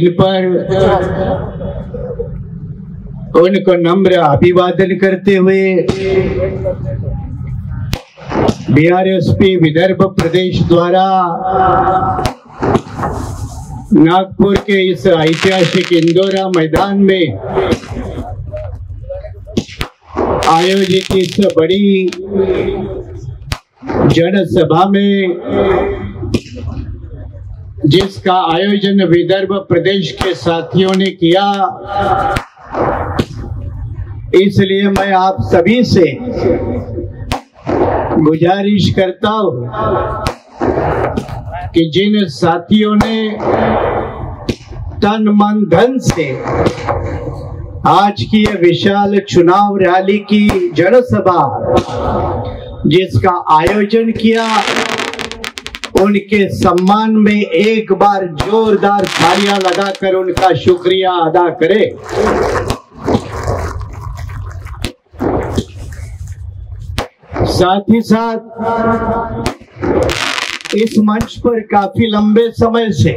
इन पर उनको नम्र अभिवादन करते हुए बीआरएसपी विदर्भ प्रदेश द्वारा नागपुर के इस ऐतिहासिक इंदौरा मैदान में आयोजित इस बड़ी जनसभा में जिसका आयोजन विदर्भ प्रदेश के साथियों ने किया, इसलिए मैं आप सभी से गुजारिश करता हूं कि जिन साथियों ने तन मन धन से आज की यह विशाल चुनाव रैली की जनसभा जिसका आयोजन किया, उनके सम्मान में एक बार जोरदार तालियां लगाकर उनका शुक्रिया अदा करें। साथ ही साथ इस मंच पर काफी लंबे समय से,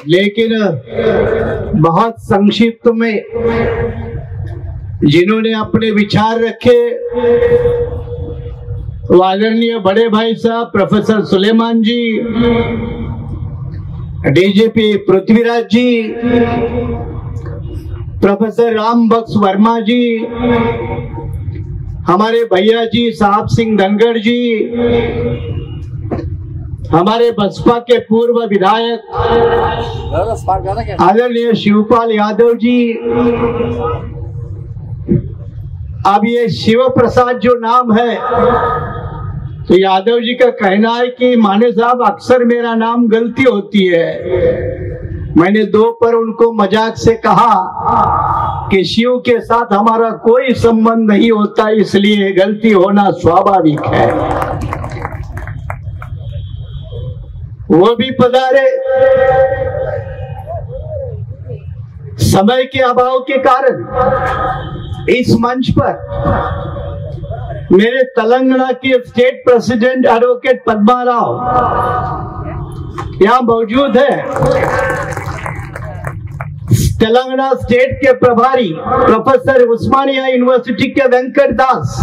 लेकिन बहुत संक्षिप्त में जिन्होंने अपने विचार रखे, आदरणीय बड़े भाई साहब प्रोफेसर सुलेमान जी, डीजीपी पृथ्वीराज जी, प्रोफेसर राम बख्श वर्मा जी, हमारे भैया जी साहब सिंह धनगढ़ जी, हमारे बसपा के पूर्व विधायक आदरणीय शिवपाल यादव जी, अब ये शिव प्रसाद जो नाम है, तो यादव जी का कहना है कि माने साहब अक्सर मेरा नाम गलती होती है। मैंने दोपहर उनको मजाक से कहा कि शिव के साथ हमारा कोई संबंध नहीं होता, इसलिए गलती होना स्वाभाविक है। वो भी पधारे। समय के अभाव के कारण इस मंच पर मेरे तेलंगाना के state president advocate Padma Rao यहाँ मौजूद है, तेलंगाना स्टेट के प्रभारी प्रोफेसर उस्मानिया यूनिवर्सिटी के वेंकट दास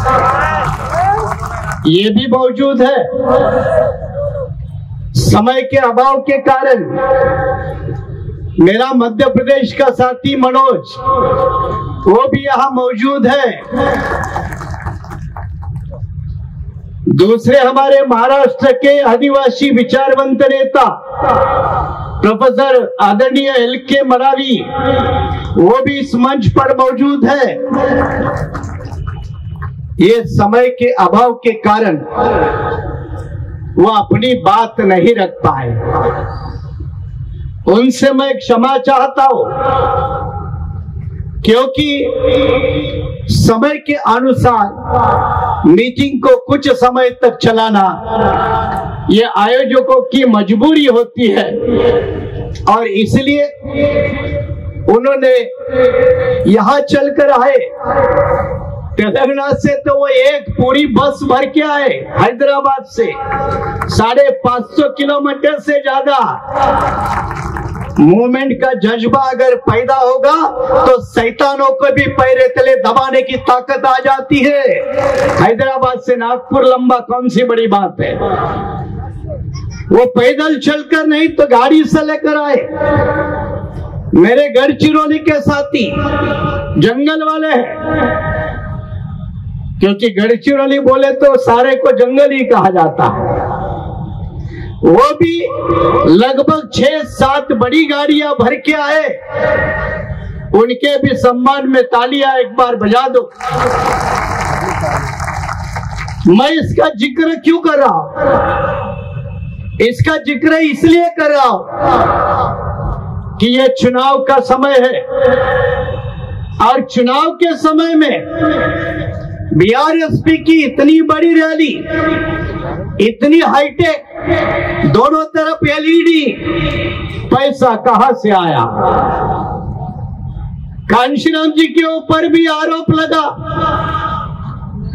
ये भी मौजूद है। समय के अभाव के कारण मेरा मध्य प्रदेश का साथी मनोज वो भी यहाँ मौजूद है। दूसरे हमारे महाराष्ट्र के आदिवासी विचारवंत नेता प्रोफेसर आदरणीय एल.के. मरावी वो भी इस मंच पर मौजूद है। ये समय के अभाव के कारण वो अपनी बात नहीं रख पाए, उनसे मैं क्षमा चाहता हूं, क्योंकि समय के अनुसार मीटिंग को कुछ समय तक चलाना ये आयोजकों की मजबूरी होती है, और इसलिए उन्होंने यहां चलकर आए। तेलंगाना से तो वो एक पूरी बस भर के आए, हैदराबाद से 550 किलोमीटर से ज्यादा। मूवमेंट का जज्बा अगर पैदा होगा तो शैतानों को भी पैरे तले दबाने की ताकत आ जाती है। हैदराबाद से नागपुर लंबा कौन सी बड़ी बात है। वो पैदल चलकर नहीं तो गाड़ी से लेकर आए। मेरे गढ़चिरौली के साथी जंगल वाले हैं, क्योंकि गढ़चिरौली बोले तो सारे को जंगल ही कहा जाता है। वो भी लगभग 6-7 बड़ी गाड़ियां भर के आए। उनके भी सम्मान में तालियां एक बार बजा दो। मैं इसका जिक्र क्यों कर रहा हूं? इसका जिक्र इसलिए कर रहा हूं कि ये चुनाव का समय है, और चुनाव के समय में बीआरएसपी की इतनी बड़ी रैली, इतनी हाईटेक, दोनों तरफ एलईडी, पैसा कहां से आया? कांशीराम जी के ऊपर भी आरोप लगा।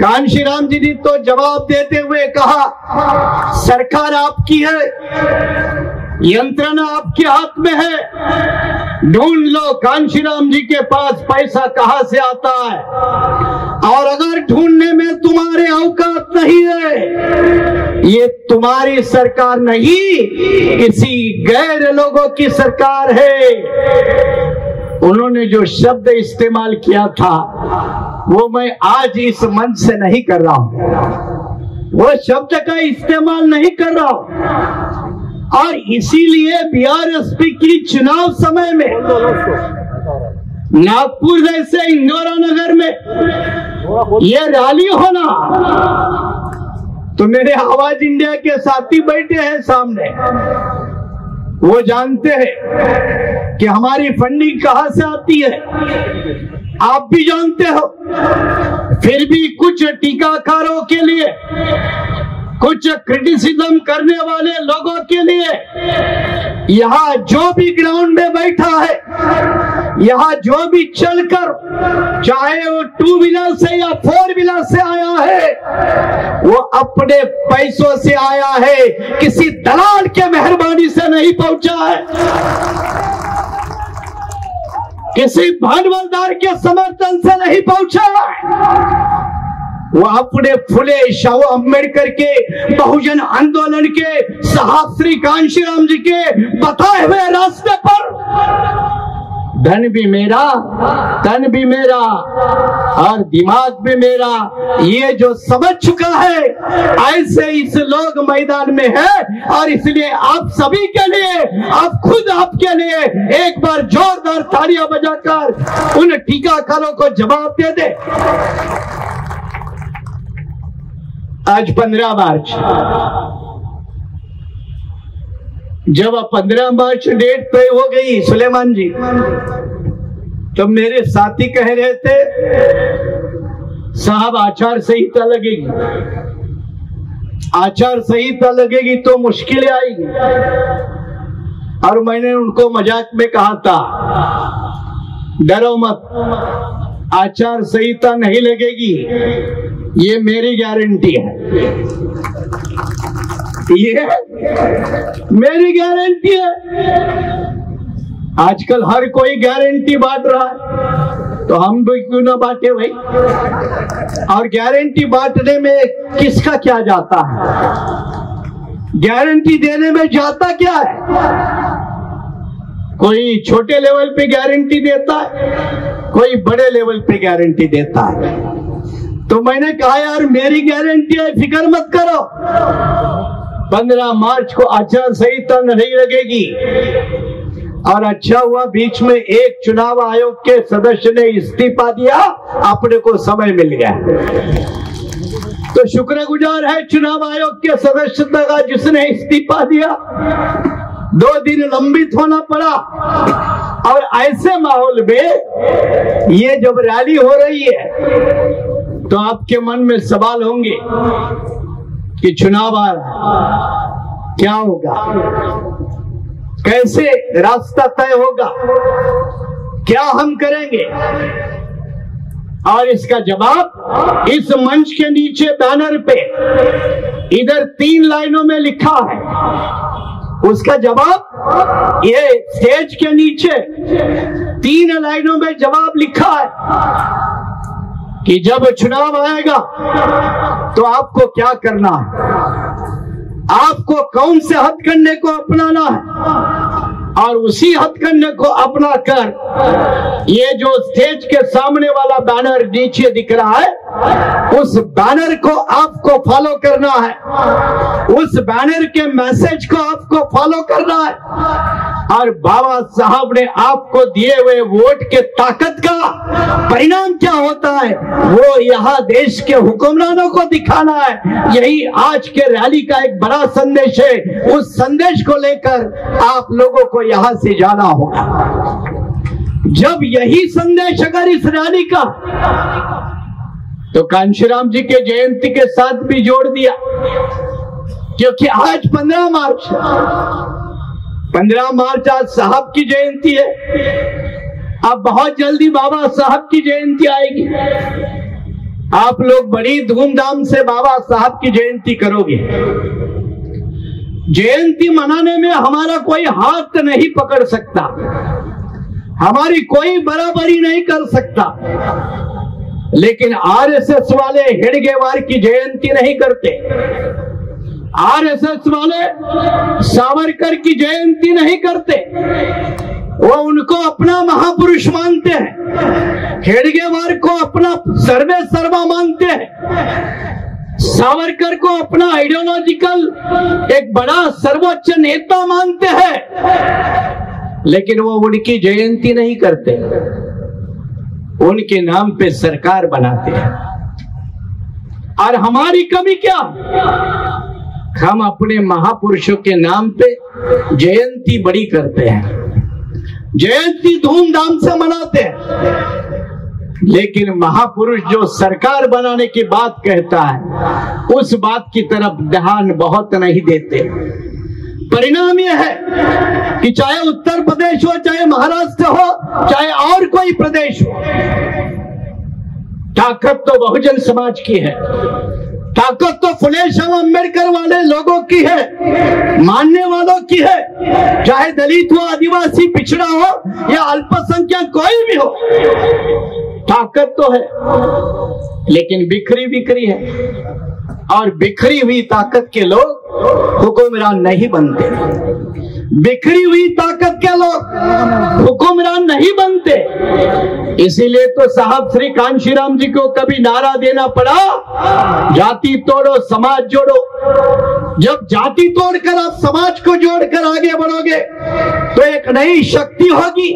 कांशीराम जी ने तो जवाब देते हुए कहा, सरकार आपकी है, यंत्रणा आपके हाथ में है। ढूंढ लो कांशीराम जी के पास पैसा कहां से आता है, और अगर ढूंढने में तुम्हारे औकात नहीं है, ये तुम्हारी सरकार नहीं, किसी गैर लोगों की सरकार है। उन्होंने जो शब्द इस्तेमाल किया था वो मैं आज इस मंच से नहीं कर रहा हूं, वो शब्द का इस्तेमाल नहीं कर रहा हूं। और इसीलिए बीआरएसपी की चुनाव समय में नागपुर जैसे इंदौरा नगर में ये रैली होना, तो मेरे आवाज इंडिया के साथी बैठे हैं सामने, वो जानते हैं कि हमारी फंडिंग कहां से आती है, आप भी जानते हो। फिर भी कुछ टीकाकारों के लिए, कुछ क्रिटिसिज्म करने वाले लोगों के लिए, यहाँ जो भी ग्राउंड में बैठा है, यहाँ जो भी चलकर, चाहे वो 2 व्हीलर से या 4 व्हीलर से आया है, वो अपने पैसों से आया है, किसी दलाल के मेहरबानी से नहीं पहुंचा है, किसी भांडवलदार के समर्थन से नहीं पहुंचा है। वो अपने फुले शाह अम्बेडकर के, बहुजन आंदोलन के, साहब श्री कांशीराम जी के बताए हुए रास्ते पर धन भी मेरा, तन भी मेरा और दिमाग भी मेरा, ये जो समझ चुका है, ऐसे इस लोग मैदान में है। और इसलिए आप सभी के लिए, आप खुद आपके लिए एक बार जोरदार तालियां बजाकर उन टीकाकारों को जवाब दे दे। आज 15 मार्च, जब 15 मार्च डेट तय हो गई सुलेमान जी, तो मेरे साथी कह रहे थे साहब आचार संहिता लगेगी, आचार संहिता लगेगी तो मुश्किलें आएगी। और मैंने उनको मजाक में कहा था, डरो मत, आचार संहिता नहीं लगेगी, ये मेरी गारंटी है, ये मेरी गारंटी है। आजकल हर कोई गारंटी बांट रहा है, तो हम भी क्यों ना बांटे भाई। और गारंटी बांटने में किसका क्या जाता है, गारंटी देने में जाता क्या है। कोई छोटे लेवल पे गारंटी देता है, कोई बड़े लेवल पे गारंटी देता है। तो मैंने कहा यार मेरी गारंटी है, फिक्र मत करो, 15 मार्च को आचार संहिता नहीं लगेगी। और अच्छा हुआ बीच में एक चुनाव आयोग के सदस्य ने इस्तीफा दिया, अपने को समय मिल गया। तो शुक्रगुजार है चुनाव आयोग के सदस्यता का जिसने इस्तीफा दिया। 2 दिन लंबित होना पड़ा। और ऐसे माहौल में ये जब रैली हो रही है, तो आपके मन में सवाल होंगे कि चुनाव आ रहा, क्या होगा, कैसे रास्ता तय होगा, क्या हम करेंगे। और इसका जवाब इस मंच के नीचे बैनर पे इधर 3 लाइनों में लिखा है। उसका जवाब ये स्टेज के नीचे 3 लाइनों में जवाब लिखा है कि जब चुनाव आएगा तो आपको क्या करना है, आपको कौन से हथकंडे को अपनाना है। और उसी हथकंडे को अपना कर ये जो स्टेज के सामने वाला बैनर नीचे दिख रहा है, उस बैनर को आपको फॉलो करना है, उस बैनर के मैसेज को आपको फॉलो करना है। और बाबा साहब ने आपको दिए हुए वोट के ताकत का परिणाम क्या होता है, वो यहाँ देश के हुक्मरानों को दिखाना है। यही आज के रैली का एक बड़ा संदेश है। उस संदेश को लेकर आप लोगों को यहाँ से जाना होगा। जब यही संदेश अगर इस रैली का तो कांशीराम जी के जयंती के साथ भी जोड़ दिया, क्योंकि आज 15 मार्च आज साहब की जयंती है। अब बहुत जल्दी बाबा साहब की जयंती आएगी। आप लोग बड़ी धूमधाम से बाबा साहब की जयंती करोगे। जयंती मनाने में हमारा कोई हाथ नहीं पकड़ सकता, हमारी कोई बराबरी नहीं कर सकता। लेकिन आरएसएस वाले हेडगेवार की जयंती नहीं करते, आरएसएस वाले सावरकर की जयंती नहीं करते। वो उनको अपना महापुरुष मानते हैं, हेडगेवार को अपना सर्वे सर्वा मानते हैं, सावरकर को अपना आइडियोलॉजिकल एक बड़ा सर्वोच्च नेता मानते हैं। लेकिन वो उनकी जयंती नहीं करते, उनके नाम पे सरकार बनाते हैं। और हमारी कमी क्या? हम अपने महापुरुषों के नाम पे जयंती बड़ी करते हैं, जयंती धूमधाम से मनाते हैं। लेकिन महापुरुष जो सरकार बनाने की बात कहता है, उस बात की तरफ ध्यान बहुत नहीं देते। परिणाम यह है कि चाहे उत्तर प्रदेश हो, चाहे महाराष्ट्र हो, चाहे और कोई प्रदेश हो, ताकत तो बहुजन समाज की है, ताकत तो फुले शाह अम्बेडकर वाले लोगों की है, मानने वालों की है। चाहे दलित हो, आदिवासी, पिछड़ा हो या अल्पसंख्यक कोई भी हो, ताकत तो है, लेकिन बिखरी बिखरी है। और बिखरी हुई ताकत के लोग हुक्मरान नहीं बनते, बिखरी हुई ताकत के लोग हुक्मरान नहीं बनते। इसीलिए तो साहब श्री कांशीराम जी को कभी नारा देना पड़ा, जाति तोड़ो समाज जोड़ो। जब जाति तोड़कर आप समाज को जोड़कर आगे बढ़ोगे तो एक नई शक्ति होगी,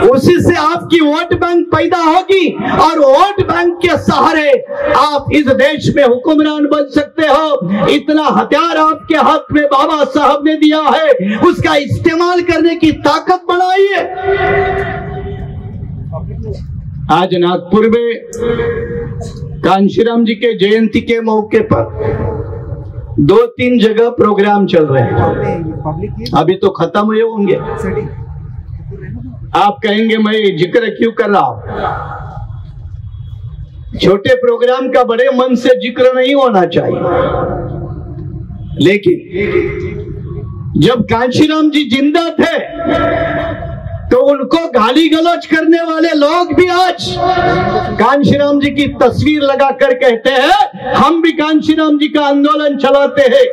उसी से आपकी वोट बैंक पैदा होगी, और वोट बैंक के सहारे आप इस देश में हुक्मरान बन सकते हो। इतना हथियार आपके हाथ में बाबा साहब ने दिया है, उसका इस्तेमाल करने की ताकत बनाइए। आज नागपुर में कांशीराम जी के जयंती के मौके पर 2-3 जगह प्रोग्राम चल रहे हैं, अभी तो खत्म हुए होंगे। आप कहेंगे मैं जिक्र क्यों कर रहा हूं? छोटे प्रोग्राम का बड़े मन से जिक्र नहीं होना चाहिए, लेकिन जब कांशीराम जी जिंदा थे तो उनको गाली गलौज करने वाले लोग भी आज कांशीराम जी की तस्वीर लगाकर कहते हैं हम भी कांशीराम जी का आंदोलन चलाते हैं।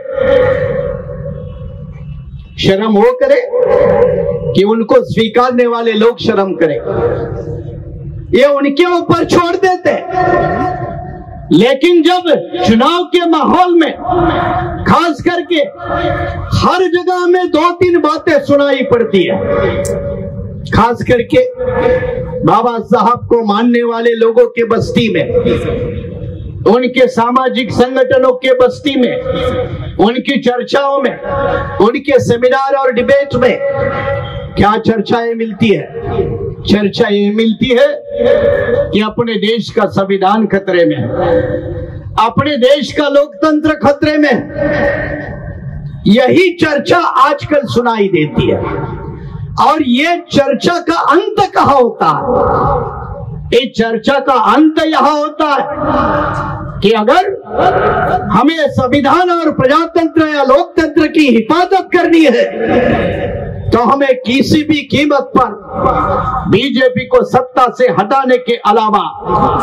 शर्म हो करे कि उनको स्वीकारने वाले लोग शर्म करें, ये उनके ऊपर छोड़ देते। लेकिन जब चुनाव के माहौल में खास करके हर जगह में 2-3 बातें सुनाई पड़ती है, खास करके बाबा साहब को मानने वाले लोगों के बस्ती में, उनके सामाजिक संगठनों के बस्ती में, उनकी चर्चाओं में, उनके सेमिनार और डिबेट में क्या चर्चाएं मिलती है? चर्चा ये मिलती है कि अपने देश का संविधान खतरे में है, अपने देश का लोकतंत्र खतरे में है। यही चर्चा आजकल सुनाई देती है। और ये चर्चा का अंत कहाँ होता है? इस चर्चा का अंत यहां होता है कि अगर हमें संविधान और प्रजातंत्र या लोकतंत्र की हिफाजत करनी है तो हमें किसी भी कीमत पर बीजेपी को सत्ता से हटाने के अलावा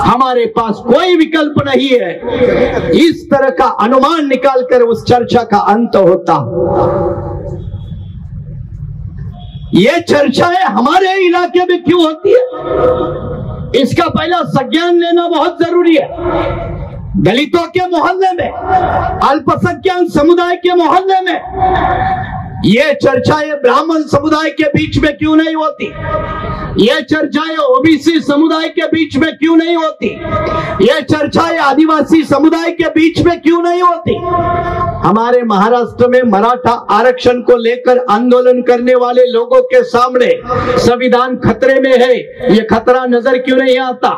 हमारे पास कोई विकल्प नहीं है। इस तरह का अनुमान निकालकर उस चर्चा का अंत होता। ये चर्चाएं हमारे इलाके में क्यों होती है, इसका पहला संज्ञान लेना बहुत जरूरी है। दलितों के मोहल्ले में, अल्पसंख्यक समुदाय के मोहल्ले में ये चर्चाएं ब्राह्मण समुदाय के बीच में क्यों नहीं होती? ये चर्चाएं ओबीसी समुदाय के बीच में क्यों नहीं होती? ये चर्चाएं आदिवासी समुदाय के बीच में क्यों नहीं होती? हमारे महाराष्ट्र में मराठा आरक्षण को लेकर आंदोलन करने वाले लोगों के सामने संविधान खतरे में है, ये खतरा नजर क्यों नहीं आता?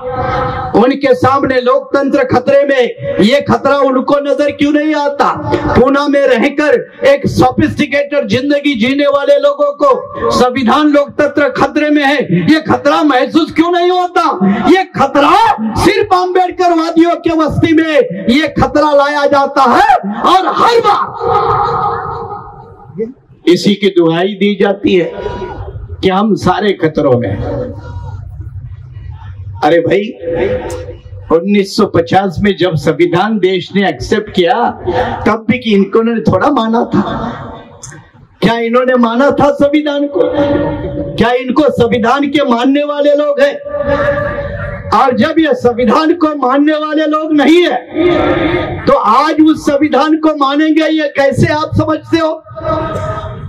उनके सामने लोकतंत्र खतरे में, ये खतरा उनको नजर क्यों नहीं आता? पूना में रहकर एक सोफिस्टिकेटेड जिंदगी जीने वाले लोगों को संविधान लोकतंत्र खतरे में है, ये खतरा महसूस क्यों नहीं होता? ये खतरा सिर्फ अम्बेडकर वादियों के बस्ती में ये खतरा लाया जाता है। और हर बार इसी की दुहाई दी जाती है कि हम सारे खतरों में हैं। अरे भाई, 1950 में जब संविधान देश ने एक्सेप्ट किया तब भी कि इनको ने थोड़ा माना था। क्या इन्होंने माना था संविधान को? क्या इनको संविधान के मानने वाले लोग हैं? और जब ये संविधान को मानने वाले लोग नहीं है तो आज उस संविधान को मानेंगे ये कैसे, आप समझते हो?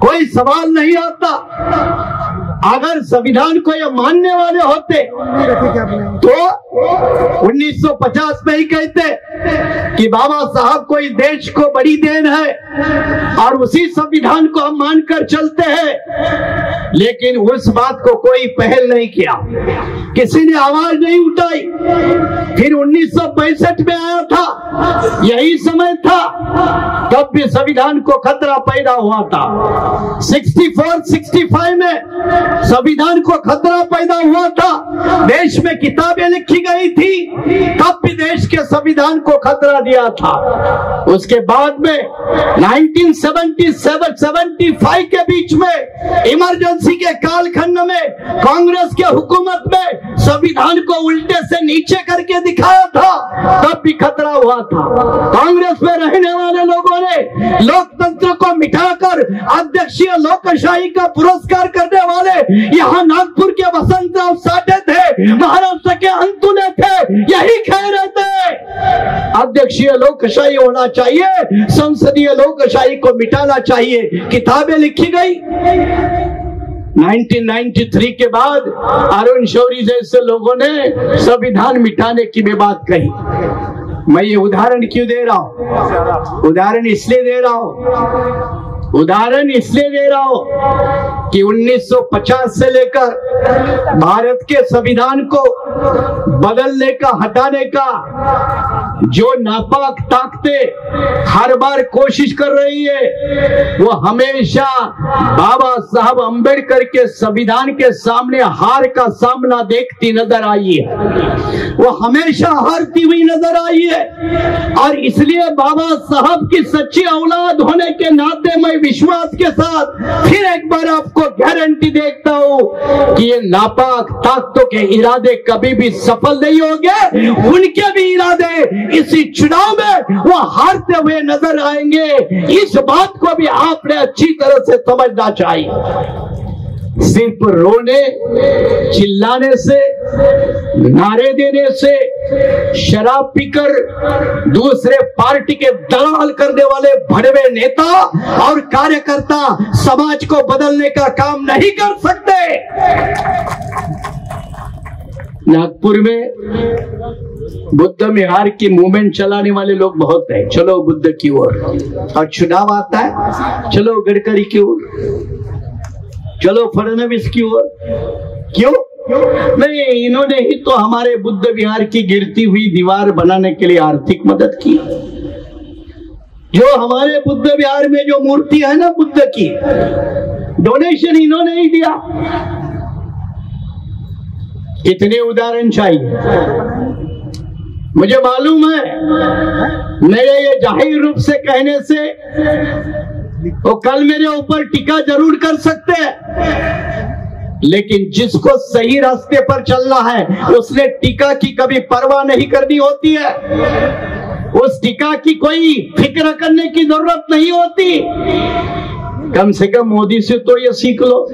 कोई सवाल नहीं आता। अगर संविधान को ये मानने वाले होते तो 1950 में ही कहते कि बाबा साहब को इस देश को बड़ी देन है और उसी संविधान को हम मानकर चलते हैं। लेकिन उस बात को कोई पहल नहीं किया, किसी ने आवाज नहीं उठाई। फिर 1965 में आया था, यही समय था, तब भी संविधान को खतरा पैदा हुआ था। 64-65 में संविधान को खतरा पैदा हुआ था। देश में किताबें लिखी गई थी, तब भी देश के संविधान को खतरा दिया था। उसके बाद में 1977-75 के बीच में इमरजेंसी के कालखंड में कांग्रेस के हुकूमत में संविधान को उल्टे से नीचे करके दिखाया था, तब भी खतरा हुआ था। कांग्रेस में रहने वाले लोगों ने लोकतंत्र को मिटाकर अध्यक्षीय लोकशाही का पुरस्कार करने वाले यहाँ नागपुर के वसंतराव साठे थे, महाराष्ट्र के अंतुले थे, यही कह रहे थे अध्यक्षीय लोकशाही होना चाहिए, संसदीय लोकशाही को मिटाना चाहिए। किताबें लिखी गई। 1993 के बाद अरुण शौरी जैसे लोगों ने संविधान मिटाने की भी बात कही। मैं ये उदाहरण क्यों दे रहा हूं? उदाहरण इसलिए दे रहा हूं कि 1950 से लेकर भारत के संविधान को बदलने का, हटाने का जो नापाक ताकतें हर बार कोशिश कर रही है, वो हमेशा बाबा साहब अंबेडकर के संविधान के सामने हार का सामना देखती नजर आई है। वो हमेशा हारती हुई नजर आई है। और इसलिए बाबा साहब की सच्ची औलाद होने के नाते मैं विश्वास के साथ फिर एक बार आपको गारंटी देता हूं कि ये नापाक ताकतों के इरादे कभी भी सफल नहीं होंगे। उनके भी इरादे इसी चुनाव में वो हारते हुए नजर आएंगे। इस बात को भी आपने अच्छी तरह से समझना चाहिए। सिर्फ रोने, चिल्लाने से, नारे देने से, शराब पीकर दूसरे पार्टी के दलाल करने वाले भड़वे नेता और कार्यकर्ता समाज को बदलने का काम नहीं कर सकते। नागपुर में बुद्ध विहार की मूवमेंट चलाने वाले लोग बहुत हैं। चलो बुद्ध की ओर, और चुनाव आता है, चलो गडकरी की ओर, चलो फडणवीस की ओर। क्यों? नहीं, इन्होंने ही तो हमारे बुद्ध विहार की गिरती हुई दीवार बनाने के लिए आर्थिक मदद की। जो हमारे बुद्ध विहार में जो मूर्ति है ना बुद्ध की, डोनेशन इन्होंने ही दिया। कितने उदाहरण चाहिए? मुझे मालूम है मेरे ये जाहिर रूप से कहने से वो कल मेरे ऊपर टीका जरूर कर सकते हैं, लेकिन जिसको सही रास्ते पर चलना है उसने टीका की कभी परवाह नहीं करनी होती है। उस टीका की कोई फिक्र करने की जरूरत नहीं होती। कम से कम मोदी से तो ये सीख लो।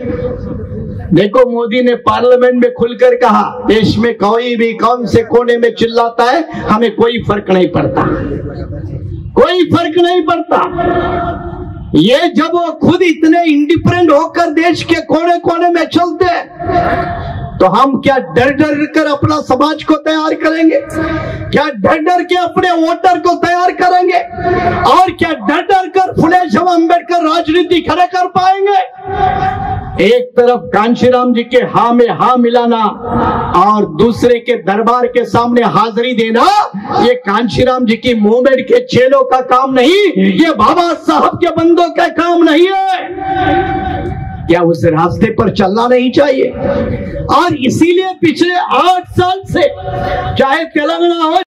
देखो, मोदी ने पार्लियामेंट में खुलकर कहा, देश में कोई भी कौन से कोने में चिल्लाता है, हमें कोई फर्क नहीं पड़ता, कोई फर्क नहीं पड़ता। ये जब वो खुद इतने इंडिफरेंट होकर देश के कोने कोने में चलते हैं, तो हम क्या डर डर कर अपना समाज को तैयार करेंगे? क्या डर डर के अपने वोटर को तैयार करेंगे? और क्या डर डर कर फुले शाह अम्बेडकर राजनीति खड़े कर पाएंगे? एक तरफ कांशीराम जी के हाँ में हाँ मिलाना और दूसरे के दरबार के सामने हाजिरी देना, ये कांशीराम जी की मूवमेंट के चेलों का काम नहीं, ये बाबा साहब के बंदों का काम नहीं है। क्या उस रास्ते पर चलना नहीं चाहिए? और इसीलिए पिछले 8 साल से चाहे तेलंगाना हो